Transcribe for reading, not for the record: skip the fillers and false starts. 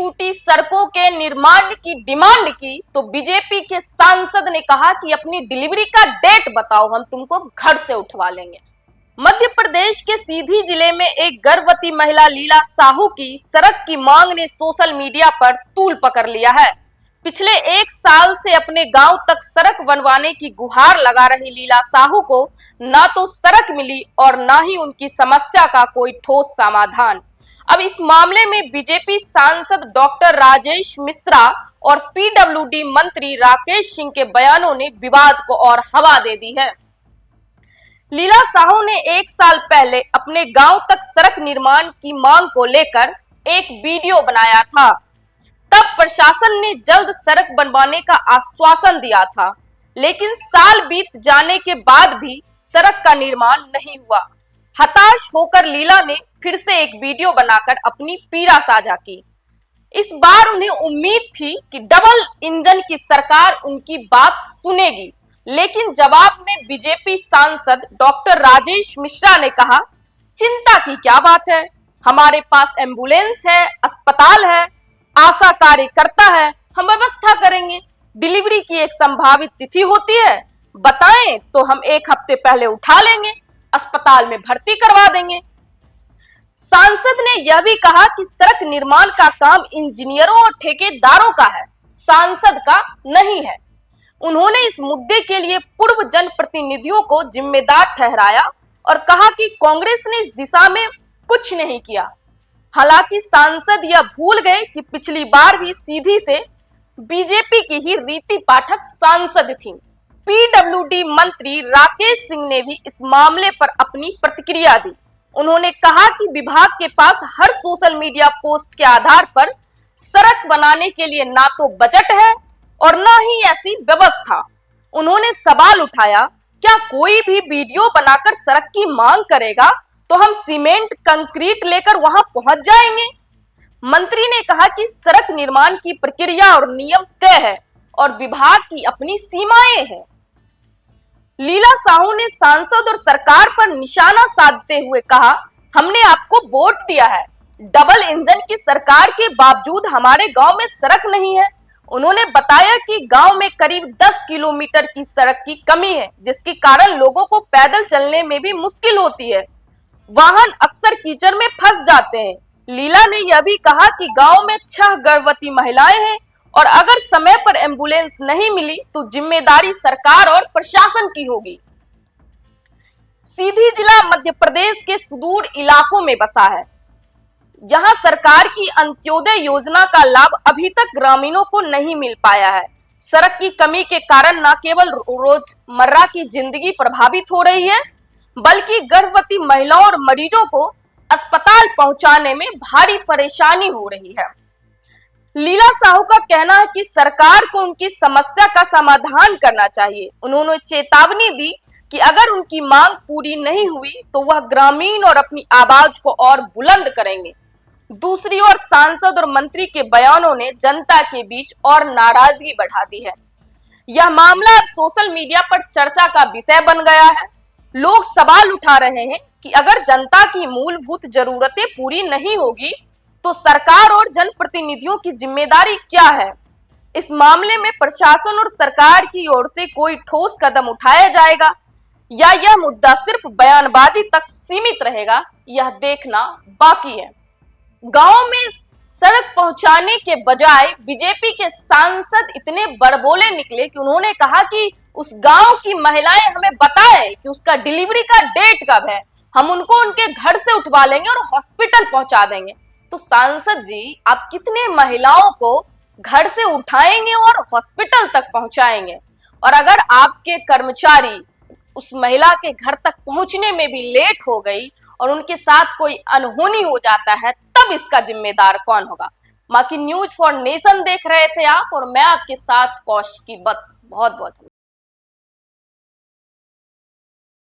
टूटी सड़कों के निर्माण की डिमांड की तो बीजेपी के सांसद ने कहा कि अपनी डिलीवरी का डेट बताओ, हम तुमको घर से उठवा लेंगे। मध्य प्रदेश के सीधी जिले में एक गर्भवती महिला लीला साहू की सड़क की मांग ने सोशल मीडिया पर तूल पकड़ लिया है। पिछले 1 साल से अपने गांव तक सड़क बनवाने की गुहार लगा रही लीला साहू को ना तो सड़क मिली और ना ही उनकी समस्या का कोई ठोस समाधान। अब इस मामले में बीजेपी सांसद डॉक्टर राजेश मिश्रा और पीडब्ल्यूडी मंत्री राकेश सिंह के बयानों ने विवाद को और हवा दे दी है। लीला साहू ने 1 साल पहले अपने गांव तक सड़क निर्माण की मांग को लेकर एक वीडियो बनाया था। तब प्रशासन ने जल्द सड़क बनवाने का आश्वासन दिया था, लेकिन साल बीत जाने के बाद भी सड़क का निर्माण नहीं हुआ। हताश होकर लीला ने फिर से एक वीडियो बनाकर अपनी पीड़ा साझा की। इस बार उन्हें उम्मीद थी कि डबल इंजन की सरकार उनकी बात सुनेगी, लेकिन जवाब में बीजेपी सांसद डॉक्टर राजेश मिश्रा ने कहा, चिंता की क्या बात है, हमारे पास एम्बुलेंस है, अस्पताल है, आशा कार्यकर्ता है, हम व्यवस्था करेंगे। डिलीवरी की एक संभावित तिथि होती है, बताएं तो हम 1 हफ्ते पहले उठा लेंगे, अस्पताल में भर्ती करवा देंगे। सांसद ने यह भी कहा कि सड़क निर्माण का काम इंजीनियरों और ठेकेदारों का है, सांसद का नहीं है। उन्होंने इस मुद्दे के लिए पूर्व जनप्रतिनिधियों को जिम्मेदार ठहराया और कहा कि कांग्रेस ने इस दिशा में कुछ नहीं किया। हालांकि सांसद यह भूल गए कि पिछली बार भी सीधी से बीजेपी की ही रीति पाठक सांसद थीं। पीडब्ल्यूडी मंत्री राकेश सिंह ने भी इस मामले पर अपनी प्रतिक्रिया दी। उन्होंने कहा कि विभाग के पास हर सोशल मीडिया पोस्ट के आधार पर सड़क बनाने के लिए ना तो बजट है और ना ही ऐसी व्यवस्था। उन्होंने सवाल उठाया, क्या कोई भी वीडियो बनाकर सड़क की मांग करेगा तो हम सीमेंट कंक्रीट लेकर वहां पहुंच जाएंगे? मंत्री ने कहा कि सड़क निर्माण की प्रक्रिया और नियम तय है और विभाग की अपनी सीमाएं हैं। लीला साहू ने सांसद और सरकार पर निशाना साधते हुए कहा, हमने आपको वोट दिया है, डबल इंजन की सरकार के बावजूद हमारे गांव में सड़क नहीं है। उन्होंने बताया कि गांव में करीब 10 किलोमीटर की सड़क की कमी है, जिसके कारण लोगों को पैदल चलने में भी मुश्किल होती है। वाहन अक्सर कीचड़ में फंस जाते हैं। लीला ने यह भी कहा कि गांव में 6 गर्भवती महिलाएं हैं और अगर समय पर एम्बुलेंस नहीं मिली तो जिम्मेदारी सरकार और प्रशासन की होगी। सीधी जिला मध्य प्रदेश के सुदूर इलाकों में बसा है, जहां सरकार की अंत्योदय योजना का लाभ अभी तक ग्रामीणों को नहीं मिल पाया है। सड़क की कमी के कारण न केवल रोजमर्रा की जिंदगी प्रभावित हो रही है, बल्कि गर्भवती महिलाओं और मरीजों को अस्पताल पहुंचाने में भारी परेशानी हो रही है। लीला साहू का कहना है कि सरकार को उनकी समस्या का समाधान करना चाहिए। उन्होंने चेतावनी दी कि अगर उनकी मांग पूरी नहीं हुई तो वह ग्रामीण और अपनी आवाज को और बुलंद करेंगे। दूसरी ओर सांसद और मंत्री के बयानों ने जनता के बीच और नाराजगी बढ़ा दी है। यह मामला अब सोशल मीडिया पर चर्चा का विषय बन गया है। लोग सवाल उठा रहे हैं कि अगर जनता की मूलभूत जरूरतें पूरी नहीं होगी तो सरकार और जनप्रतिनिधियों की जिम्मेदारी क्या है? इस मामले में प्रशासन और सरकार की ओर से कोई ठोस कदम उठाया जाएगा या यह मुद्दा सिर्फ बयानबाजी तक सीमित रहेगा, यह देखना बाकी है। गांव में सड़क पहुंचाने के बजाय बीजेपी के सांसद इतने बड़बोले निकले कि उन्होंने कहा कि उस गांव की महिलाएं हमें बताएं कि उसका डिलीवरी का डेट कब है, हम उनको उनके घर से उठवा लेंगे और हॉस्पिटल पहुंचा देंगे। तो सांसद जी, आप कितने महिलाओं को घर से उठाएंगे और हॉस्पिटल तक पहुंचाएंगे? और अगर आपके कर्मचारी उस महिला के घर तक पहुंचने में भी लेट हो गई और उनके साथ कोई अनहोनी हो जाता है, तब इसका जिम्मेदार कौन होगा? बाकी न्यूज फॉर नेशन देख रहे थे आप और मैं आपके साथ कौशिकी बत्स। बहुत बहुत